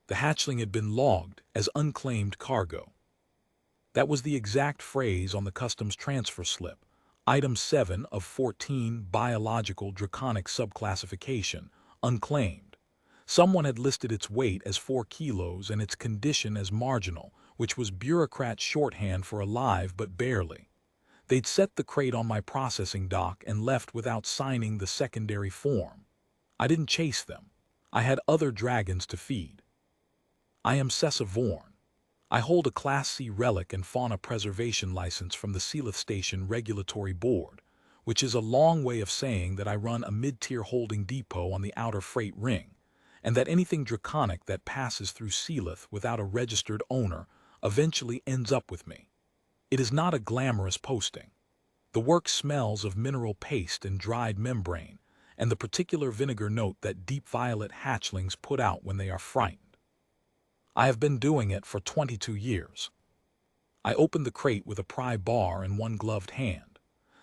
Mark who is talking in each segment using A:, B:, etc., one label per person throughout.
A: The hatchling had been logged as unclaimed cargo. That was the exact phrase on the customs transfer slip, item 7 of 14 biological draconic subclassification, unclaimed. Someone had listed its weight as 4 kilos and its condition as marginal, which was bureaucrat shorthand for alive but barely. They'd set the crate on my processing dock and left without signing the secondary form. I didn't chase them. I had other dragons to feed. I am Cessa Vorn. I hold a Class C Relic and Fauna Preservation license from the Sealith Station Regulatory Board, which is a long way of saying that I run a mid-tier holding depot on the outer freight ring, and that anything draconic that passes through Sealith without a registered owner eventually ends up with me. It is not a glamorous posting. The work smells of mineral paste and dried membrane, and the particular vinegar note that deep violet hatchlings put out when they are frightened. I have been doing it for 22 years. I opened the crate with a pry bar in one gloved hand.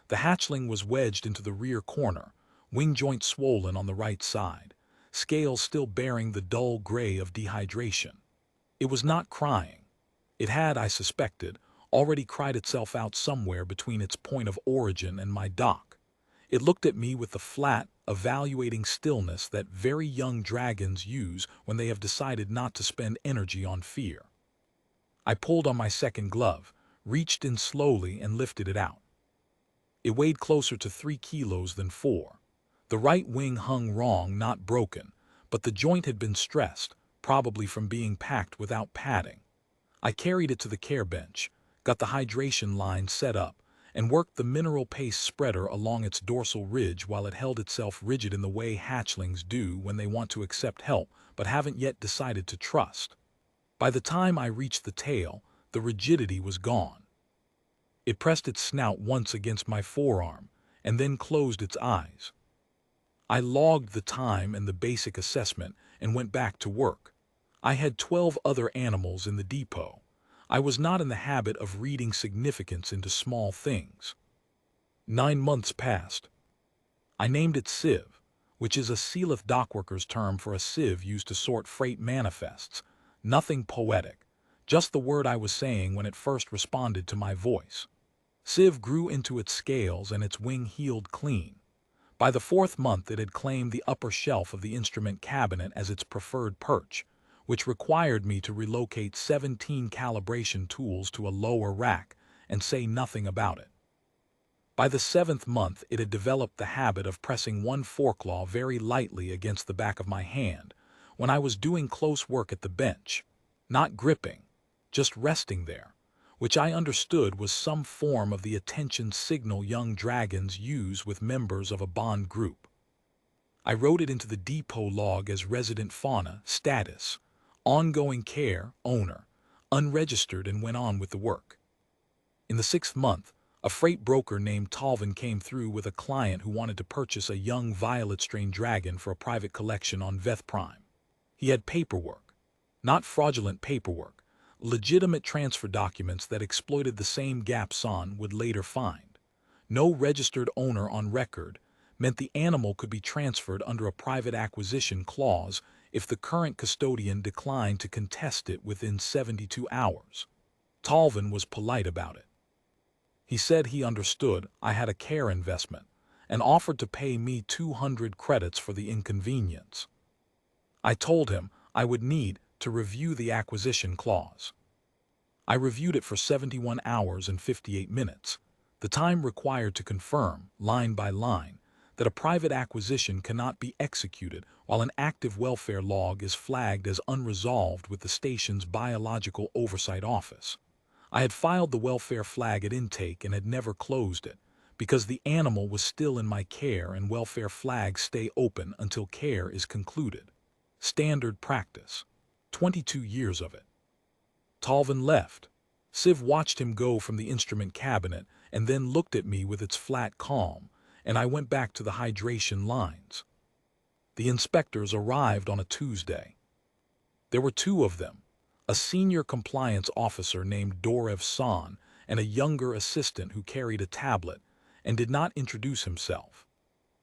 A: The hatchling was wedged into the rear corner, wing joint swollen on the right side, scales still bearing the dull gray of dehydration. It was not crying. It had, I suspected, already cried itself out somewhere between its point of origin and my dock. It looked at me with the flat, evaluating stillness that very young dragons use when they have decided not to spend energy on fear. I pulled on my second glove, reached in slowly and lifted it out. It weighed closer to 3 kilos than 4. The right wing hung wrong, not broken, but the joint had been stressed, probably from being packed without padding. I carried it to the care bench, got the hydration line set up, and worked the mineral paste spreader along its dorsal ridge while it held itself rigid in the way hatchlings do when they want to accept help but haven't yet decided to trust. By the time I reached the tail, the rigidity was gone. It pressed its snout once against my forearm, and then closed its eyes. I logged the time and the basic assessment and went back to work. I had 12 other animals in the depot. I was not in the habit of reading significance into small things. 9 months passed. I named it Civ, which is a Sealith dockworker's term for a sieve used to sort freight manifests. Nothing poetic, just the word I was saying when it first responded to my voice. Civ grew into its scales and its wing healed clean. By the 4th month it had claimed the upper shelf of the instrument cabinet as its preferred perch, which required me to relocate 17 calibration tools to a lower rack and say nothing about it. By the 7th month it had developed the habit of pressing one foreclaw very lightly against the back of my hand when I was doing close work at the bench, not gripping, just resting there, which I understood was some form of the attention signal young dragons use with members of a bond group. I wrote it into the depot log as resident fauna, status, ongoing care, owner, unregistered, and went on with the work. In the 6th month, a freight broker named Talvin came through with a client who wanted to purchase a young violet-strain dragon for a private collection on Veth Prime. He had paperwork, not fraudulent paperwork, legitimate transfer documents that exploited the same gaps Son would later find. No registered owner on record meant the animal could be transferred under a private acquisition clause if the current custodian declined to contest it within 72 hours. Talvin was polite about it. He said he understood I had a care investment and offered to pay me 200 credits for the inconvenience. I told him I would need to review the acquisition clause. I reviewed it for 71 hours and 58 minutes, the time required to confirm, line by line, that a private acquisition cannot be executed while an active welfare log is flagged as unresolved with the station's Biological Oversight Office. I had filed the welfare flag at intake and had never closed it, because the animal was still in my care and welfare flags stay open until care is concluded. Standard practice. 22 years of it. Talvin left. Civ watched him go from the instrument cabinet and then looked at me with its flat calm, and I went back to the hydration lines. The inspectors arrived on a Tuesday. There were 2 of them, a senior compliance officer named Dorev San and a younger assistant who carried a tablet and did not introduce himself.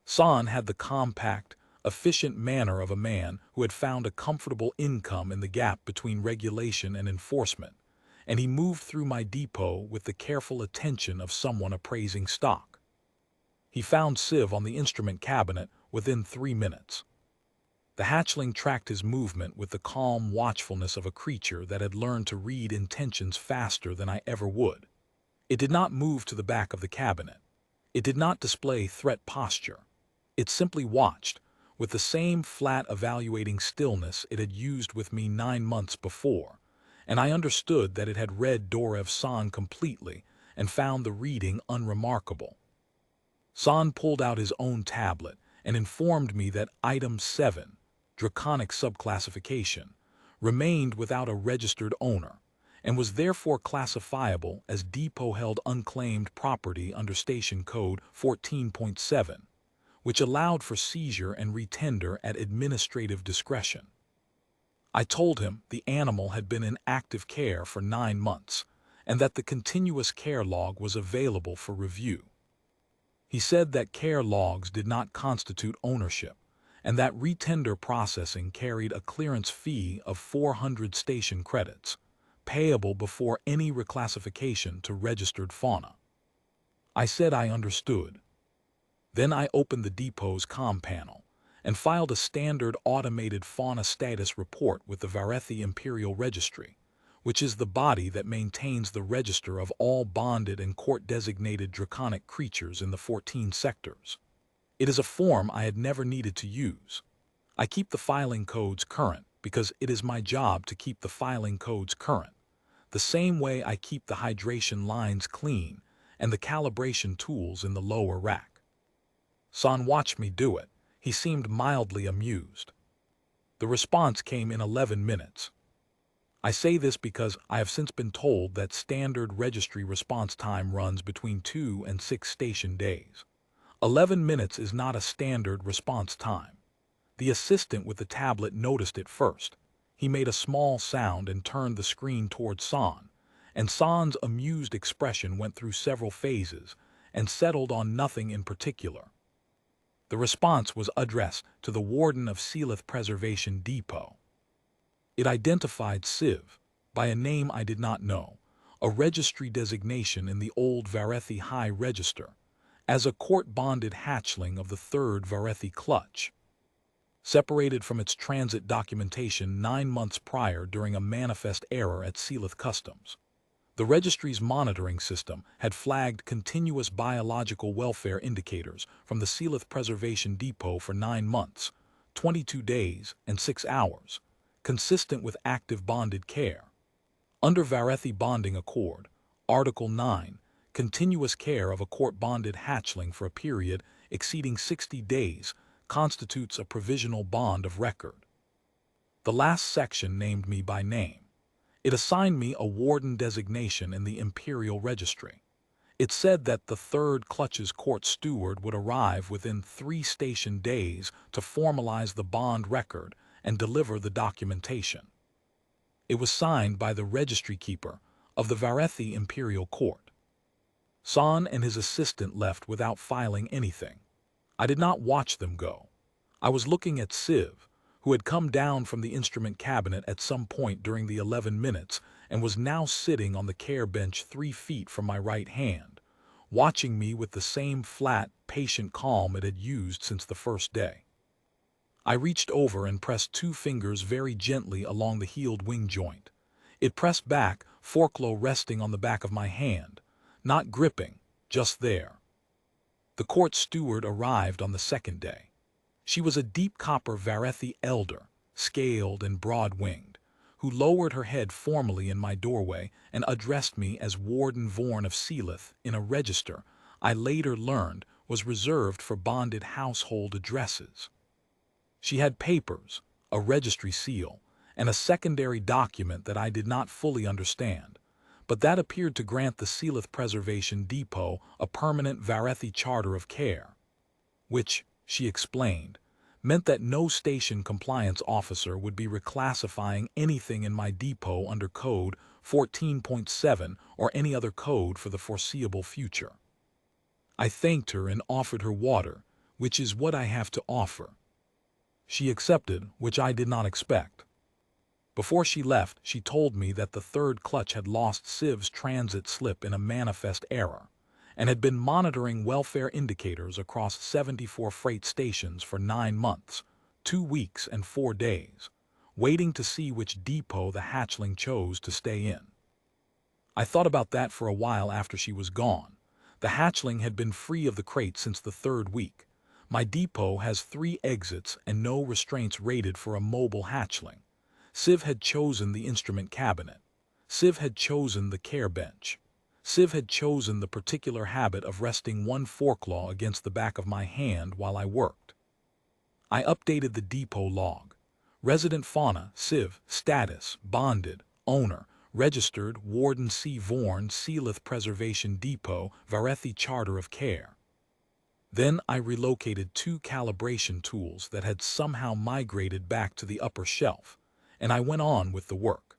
A: San had the compact, efficient manner of a man who had found a comfortable income in the gap between regulation and enforcement, and he moved through my depot with the careful attention of someone appraising stock. He found Civ on the instrument cabinet within 3 minutes. The hatchling tracked his movement with the calm watchfulness of a creature that had learned to read intentions faster than I ever would. It did not move to the back of the cabinet. It did not display threat posture. It simply watched, with the same flat evaluating stillness it had used with me 9 months before, and I understood that it had read Dorev's San completely and found the reading unremarkable. San pulled out his own tablet and informed me that Item 7, Draconic Subclassification, remained without a registered owner, and was therefore classifiable as depot-held unclaimed property under Station Code 14.7, which allowed for seizure and retender at administrative discretion. I told him the animal had been in active care for 9 months, and that the continuous care log was available for review. He said that care logs did not constitute ownership, and that retender processing carried a clearance fee of 400 station credits, payable before any reclassification to registered fauna. I said I understood. Then I opened the depot's comm panel and filed a standard automated fauna status report with the Varethi Imperial Registry, which is the body that maintains the register of all bonded and court-designated draconic creatures in the 14 sectors. It is a form I had never needed to use. I keep the filing codes current because it is my job to keep the filing codes current, the same way I keep the hydration lines clean and the calibration tools in the lower rack. San watched me do it. He seemed mildly amused. The response came in 11 minutes. I say this because I have since been told that standard registry response time runs between 2 and 6 station days. 11 minutes is not a standard response time. The assistant with the tablet noticed it first. He made a small sound and turned the screen towards San, and San's amused expression went through several phases and settled on nothing in particular. The response was addressed to the Warden of Sealith Preservation Depot. It identified Civ, by a name I did not know, a registry designation in the old Varethi High Register, as a court-bonded hatchling of the 3rd Varethi clutch, separated from its transit documentation 9 months prior during a manifest error at Sealith Customs. The registry's monitoring system had flagged continuous biological welfare indicators from the Sealith Preservation Depot for 9 months, 22 days, and 6 hours, consistent with active bonded care. Under Varethi Bonding Accord, Article 9, continuous care of a court-bonded hatchling for a period exceeding 60 days constitutes a provisional bond of record. The last section named me by name. It assigned me a warden designation in the Imperial Registry. It said that the 3rd Clutch's court steward would arrive within 3 station days to formalize the bond record and deliver the documentation. It was signed by the registry keeper of the Varethi Imperial Court. San and his assistant left without filing anything. I did not watch them go. I was looking at Civ, who had come down from the instrument cabinet at some point during the 11 minutes and was now sitting on the care bench 3 feet from my right hand, watching me with the same flat, patient calm it had used since the first day. I reached over and pressed 2 fingers very gently along the healed wing joint. It pressed back, forklow resting on the back of my hand, not gripping, just there. The court steward arrived on the 2nd day. She was a deep copper Varethi elder, scaled and broad-winged, who lowered her head formally in my doorway and addressed me as Warden Vorn of Sealith in a register I later learned was reserved for bonded household addresses. She had papers, a registry seal, and a secondary document that I did not fully understand, but that appeared to grant the Sealith Preservation Depot a permanent Varethi charter of care, which, she explained, meant that no station compliance officer would be reclassifying anything in my depot under Code 14.7 or any other code for the foreseeable future. I thanked her and offered her water, which is what I have to offer. She accepted, which I did not expect. Before she left, she told me that the third clutch had lost Civ's transit slip in a manifest error, and had been monitoring welfare indicators across 74 freight stations for 9 months, 2 weeks and 4 days, waiting to see which depot the hatchling chose to stay in. I thought about that for a while after she was gone. The hatchling had been free of the crate since the 3rd week. My depot has 3 exits and no restraints rated for a mobile hatchling. Civ had chosen the instrument cabinet. Civ had chosen the care bench. Civ had chosen the particular habit of resting one foreclaw against the back of my hand while I worked. I updated the depot log. Resident fauna, Civ, status, bonded, owner, registered, Warden C. Vorn, Sealith Preservation Depot, Varethi Charter of Care. Then I relocated 2 calibration tools that had somehow migrated back to the upper shelf, and I went on with the work.